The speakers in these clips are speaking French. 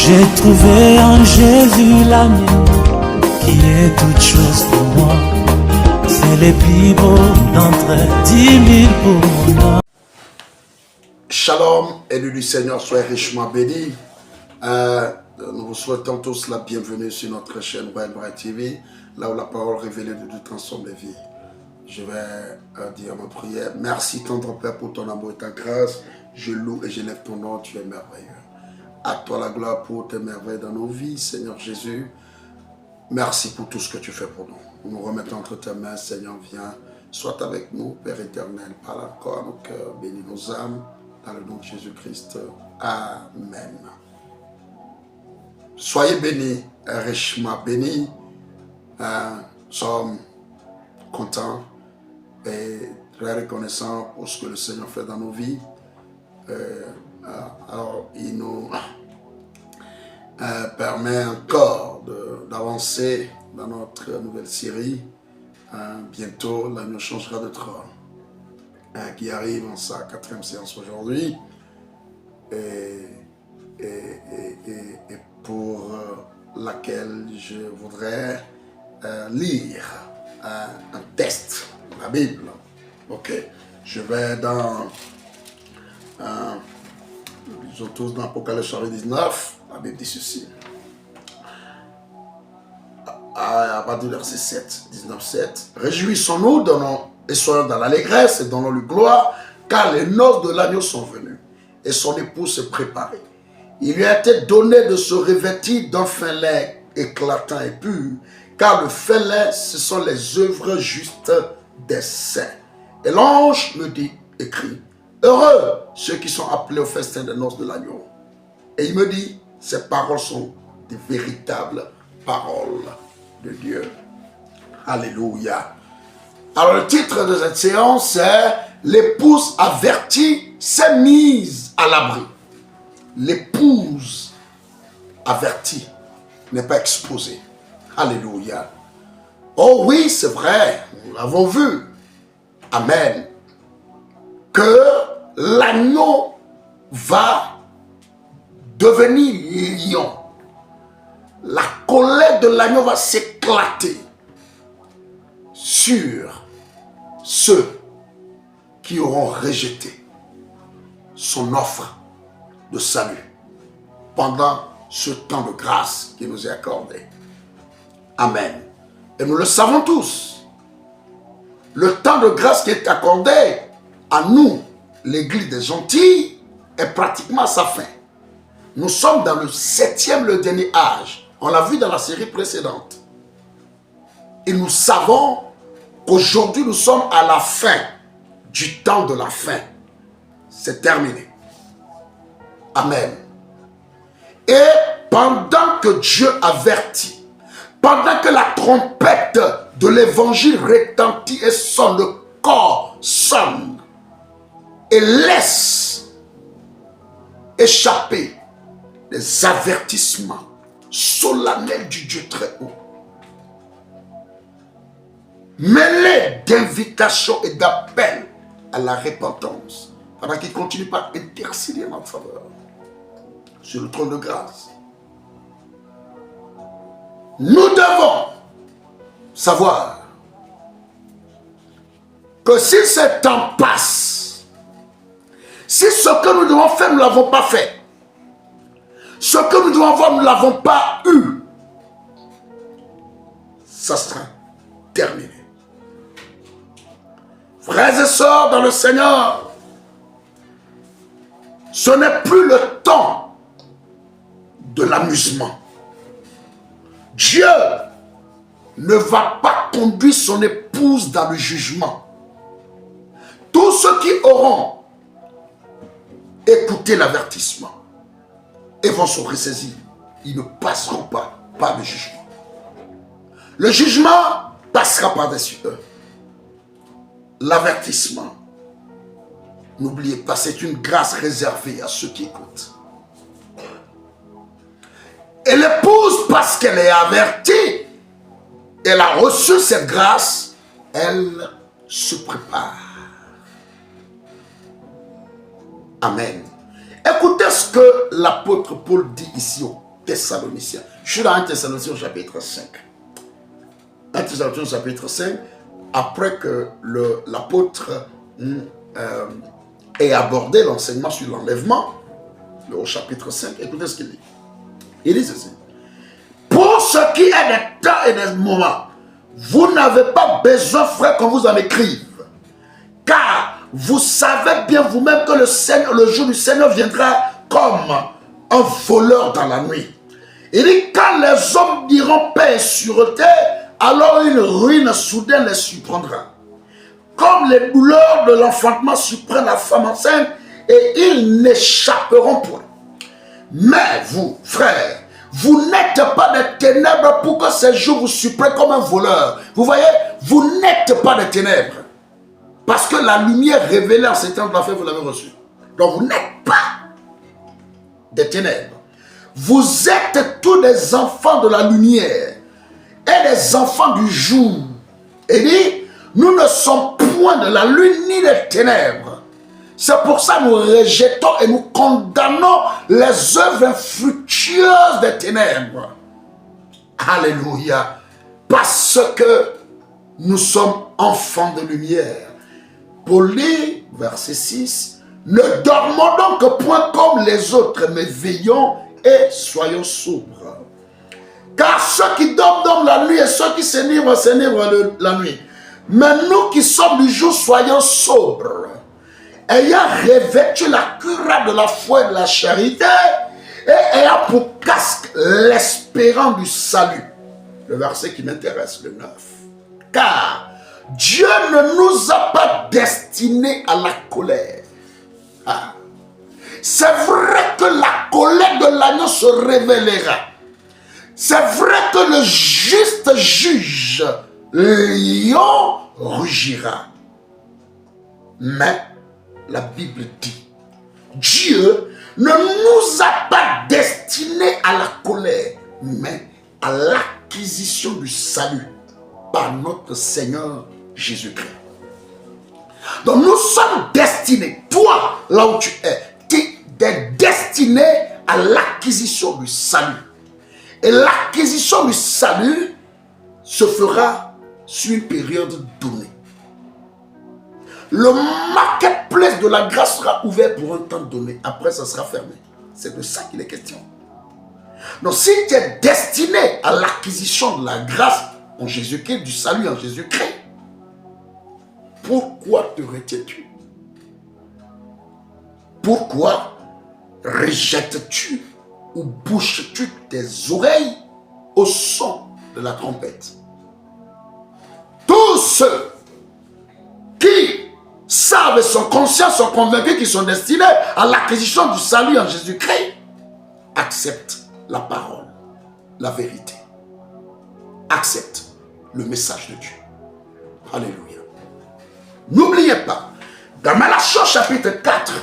J'ai trouvé en Jésus l'ami qui est toute chose pour moi. C'est les plus beaux d'entre 10 000 pour moi. Shalom, élu du Seigneur, soyez richement bénis. Nous vous souhaitons tous la bienvenue sur notre chaîne Royal Bright TV, là où la parole révélée de Dieu transforme les vies. Je vais dire ma prière. Merci, tendre Père, pour ton amour et ta grâce. Je loue et j'élève ton nom, tu es merveilleux. À toi la gloire pour tes merveilles dans nos vies, Seigneur Jésus. Merci pour tout ce que tu fais pour nous. Nous nous remettons entre tes mains, Seigneur, viens. Sois avec nous, Père éternel. Parle encore à nos cœurs, bénis nos âmes. Dans le nom de Jésus-Christ. Amen. Soyez bénis, richement bénis. Nous sommes contents et très reconnaissants pour ce que le Seigneur fait dans nos vies. Alors, il nous permet encore d'avancer dans notre nouvelle série. Bientôt, l'agneau changera de trône. Qui arrive en sa 4e séance aujourd'hui. Et pour laquelle je voudrais lire un texte, la Bible. Ok, je vais dans, disons tous dans Apocalypse chapitre 19, la Bible dit ceci. À partir du verset 7, 19-7. Réjouissons-nous, et soyons dans l'allégresse et donnons-lui gloire, car les noces de l'agneau sont venues, et son épouse s'est préparée. Il lui a été donné de se revêtir d'un fin lin éclatant et pur, car le fin lin, ce sont les œuvres justes des saints. Et l'ange me dit, écrit, heureux ceux qui sont appelés au festin des noces de l'agneau. Et il me dit, ces paroles sont des véritables paroles de Dieu. Alléluia. Alors le titre de cette séance est « L'épouse avertie s'est mise à l'abri ». L'épouse avertie n'est pas exposée. Alléluia. Oh oui, c'est vrai, nous l'avons vu. Amen. Que l'agneau va devenir lion. La colère de l'agneau va s'éclater sur ceux qui auront rejeté son offre de salut pendant ce temps de grâce qui nous est accordé. Amen. Et nous le savons tous. Le temps de grâce qui est accordé à nous, l'église des gentils, est pratiquement à sa fin. Nous sommes dans le 7e, le dernier âge. On l'a vu dans la série précédente. Et nous savons qu'aujourd'hui, nous sommes à la fin du temps de la fin. C'est terminé. Amen. Et pendant que Dieu avertit, pendant que la trompette de l'évangile retentit et sonne, le corps sonne et laisse échapper les avertissements solennels du Dieu très haut, mêlés d'invitations et d'appels à la repentance, pendant qu'il continue par intercéder en notre faveur sur le trône de grâce. Nous devons savoir que si ce temps passe, si ce que nous devons faire, nous ne l'avons pas fait, ce que nous devons avoir, nous ne l'avons pas eu, ça sera terminé. Frères et sœurs dans le Seigneur, ce n'est plus le temps de l'amusement. Dieu ne va pas conduire son épouse dans le jugement. Tous ceux qui auront écouté l'avertissement et vont se ressaisir, ils ne passeront pas par le jugement. Le jugement passera par-dessus eux. L'avertissement, n'oubliez pas, c'est une grâce réservée à ceux qui écoutent. Et l'épouse, parce qu'elle est avertie, elle a reçu cette grâce, elle se prépare. Amen. Écoutez ce que l'apôtre Paul dit ici Thessaloniciens. Je suis dans 1 Thessaloniciens au chapitre 5. 1 Thessaloniciens au chapitre 5, après que l'apôtre ait abordé l'enseignement sur l'enlèvement, au chapitre 5, écoutez ce qu'il dit. Il dit ceci. Pour ce qui est des temps et des moments, vous n'avez pas besoin, frère, qu'on vous en écrive. Car vous savez bien vous-même que le jour du Seigneur viendra comme un voleur dans la nuit. Il dit, quand les hommes diront paix et sûreté, alors une ruine soudaine les surprendra. Comme les douleurs de l'enfantement surprennent la femme enceinte, et ils n'échapperont point. Mais vous, frères, vous n'êtes pas des ténèbres pour que ces jours vous surprennent comme un voleur. Vous voyez, vous n'êtes pas des ténèbres. Parce que la lumière révélée en ces temps de la fin, vous l'avez reçue. Donc vous n'êtes pas des ténèbres. Vous êtes tous des enfants de la lumière et des enfants du jour. Et dit, nous ne sommes point de la lune ni des ténèbres. C'est pour ça que nous rejetons et nous condamnons les œuvres infructueuses des ténèbres. Alléluia. Parce que nous sommes enfants de lumière. Pour lire, verset 6, ne dormons donc point comme les autres, mais veillons et soyons sobres. Car ceux qui dorment la nuit et ceux qui s'enivrent la nuit. Mais nous qui sommes du jour, soyons sobres, ayant revêtu la cuirasse de la foi et de la charité, et ayant pour casque l'espérance du salut. Le verset qui m'intéresse, le 9. Car Dieu ne nous a pas destinés à la colère. Ah. C'est vrai que la colère de l'agneau se révélera. C'est vrai que le juste juge, lion, rugira. Mais la Bible dit, Dieu ne nous a pas destinés à la colère, mais à l'acquisition du salut par notre Seigneur Jésus-Christ. Donc nous sommes destinés, toi là où tu es, tu es destiné à l'acquisition du salut. Et l'acquisition du salut se fera sur une période donnée. Le marketplace de la grâce sera ouvert pour un temps donné. Après, ça sera fermé. C'est de ça qu'il est question. Donc, si tu es destiné à l'acquisition de la grâce en Jésus-Christ, du salut en Jésus-Christ, pourquoi te retiens-tu? Pourquoi rejettes-tu ou bouches-tu tes oreilles au son de la trompette? Tous ceux qui savent et sont conscients, sont convaincus qu'ils sont destinés à l'acquisition du salut en Jésus-Christ, acceptent la parole, la vérité. Acceptent le message de Dieu. Alléluia. N'oubliez pas, dans Malachie chapitre 4,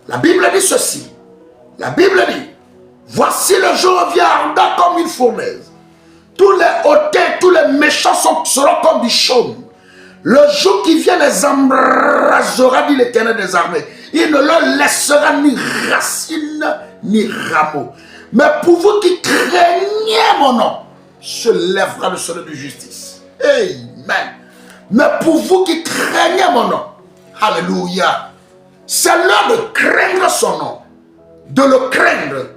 la Bible dit ceci. La Bible dit, voici le jour vient ardent comme une fournaise. Tous les hautains, tous les méchants seront comme du chaume. Le jour qui vient les embrasera, dit l'Éternel des armées. Il ne leur laissera ni racine ni rameau. Mais pour vous qui craignez mon nom, se lèvera le soleil de justice. Amen. Mais pour vous qui craignez mon nom, alléluia, c'est l'heure de craindre son nom, de le craindre,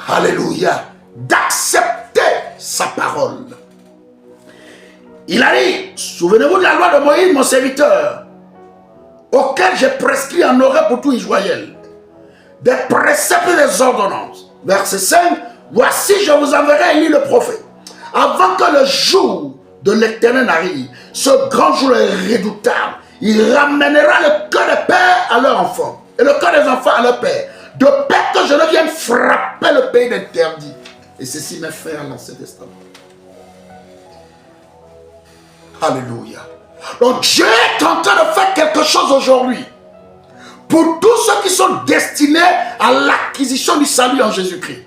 alléluia, d'accepter sa parole. Il a dit, souvenez-vous de la loi de Moïse, mon serviteur, auquel j'ai prescrit en oreille pour tout Israël, des préceptes et des ordonnances. Verset 5, voici je vous enverrai Élie le prophète, avant que le jour de l'Éternel arrive, ce grand jour est redoutable. Il ramènera le cœur des pères à leurs enfants et le cœur des enfants à leurs pères, de peur que je ne vienne frapper le pays d'interdit. Et ceci m'est fait à l'Ancien Testament. Alléluia. Donc Dieu est en train de faire quelque chose aujourd'hui pour tous ceux qui sont destinés à l'acquisition du salut en Jésus-Christ.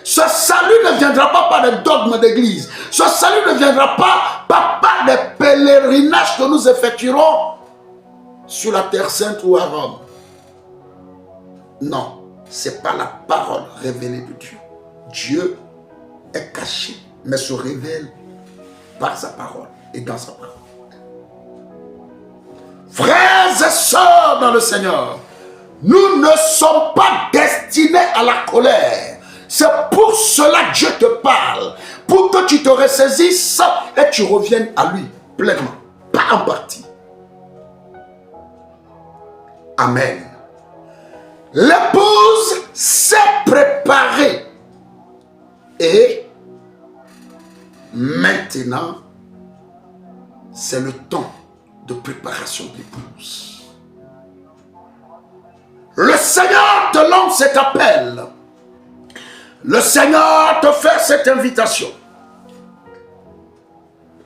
Ce salut ne viendra pas par des dogmes d'église. Ce salut ne viendra pas par des pèlerinages que nous effectuerons sur la Terre Sainte ou à Rome. Non, ce n'est pas la parole révélée de Dieu. Dieu est caché, mais se révèle par sa parole et dans sa parole. Frères et sœurs dans le Seigneur, nous ne sommes pas destinés à la colère. C'est pour cela que Dieu te parle, pour que tu te ressaisisses et tu reviennes à lui pleinement, pas en partie. Amen. L'épouse s'est préparée et maintenant, c'est le temps de préparation de l'épouse. Le Seigneur te lance cet appel. Le Seigneur te fait cette invitation.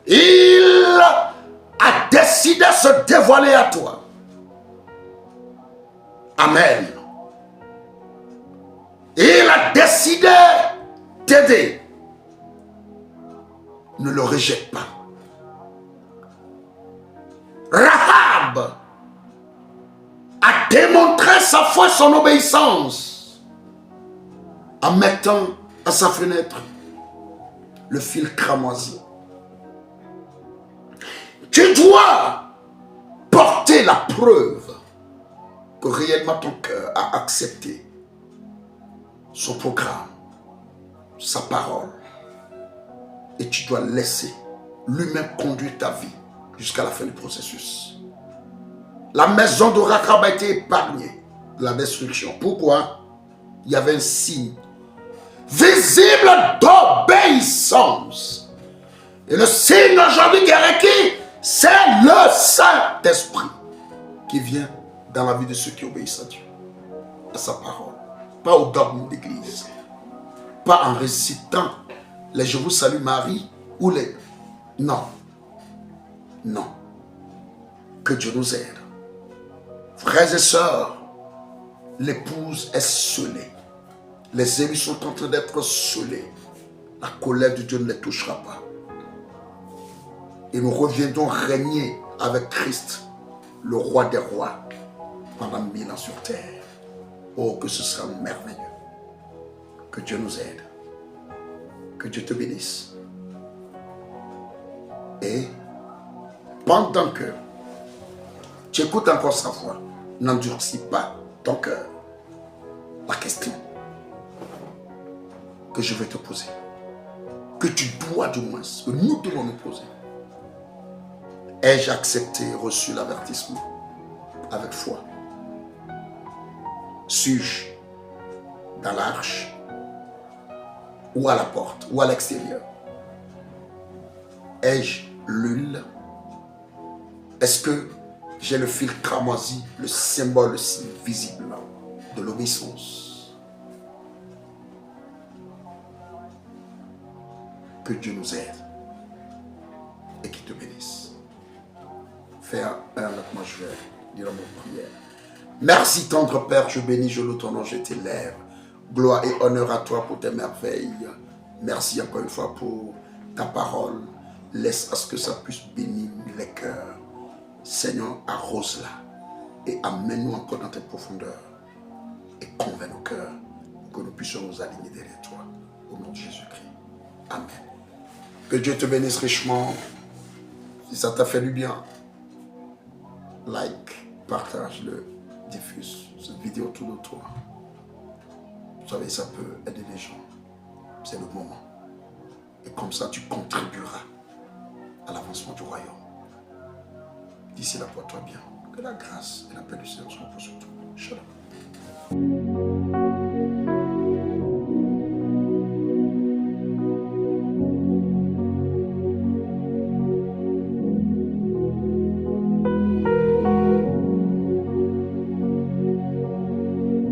Il a décidé de se dévoiler à toi. Amen. Il a décidé t'aider. Ne le rejette pas. Rahab a démontré sa foi et son obéissance en mettant à sa fenêtre le fil cramoisi. Tu dois porter la preuve que réellement ton cœur a accepté son programme, sa parole, et tu dois laisser lui-même conduire ta vie jusqu'à la fin du processus. La maison de Rahab a été épargnée de la destruction. Pourquoi? Il y avait un signe visible d'obéissance. Et le signe aujourd'hui qui est requis, c'est le Saint-Esprit qui vient dans la vie de ceux qui obéissent à Dieu, à sa parole. Pas au dogme d'église, pas en récitant les Je vous salue Marie ou les... Non. Non. Que Dieu nous aide. Frères et sœurs, l'épouse est scellée. Les élus sont en train d'être scellés. La colère de Dieu ne les touchera pas. Et nous reviendrons régner avec Christ, le roi des rois, pendant 1000 ans sur terre. Oh, que ce sera merveilleux. Que Dieu nous aide. Que Dieu te bénisse. Et pendant que tu écoutes encore sa voix, n'endurcis pas ton cœur. La question que je vais te poser, que tu dois du moins, que nous devons nous poser. Ai-je accepté et reçu l'avertissement avec foi? Suis-je dans l'arche ou à la porte ou à l'extérieur? Ai-je l'huile? Est-ce que j'ai le fil cramoisi, le symbole si visible de l'obéissance? Que Dieu nous aide et qu'il te bénisse. Fais un avec moi, je vais dire mon prière. Merci tendre Père, je bénis, je loue ton nom, je t'élève. Gloire et honneur à toi pour tes merveilles. Merci encore une fois pour ta parole. Laisse à ce que ça puisse bénir les cœurs. Seigneur, arrose-la et amène-nous encore dans tes profondeurs et convainc nos cœurs pour que nous puissions nous aligner derrière toi. Au nom de Jésus-Christ. Amen. Que Dieu te bénisse richement. Si ça t'a fait du bien, like, partage-le, diffuse cette vidéo autour de toi. Vous savez, ça peut aider les gens. C'est le moment. Et comme ça, tu contribueras à l'avancement du royaume. D'ici là, porte-toi bien. Que la grâce et la paix du Seigneur soient pour toi. Shalom.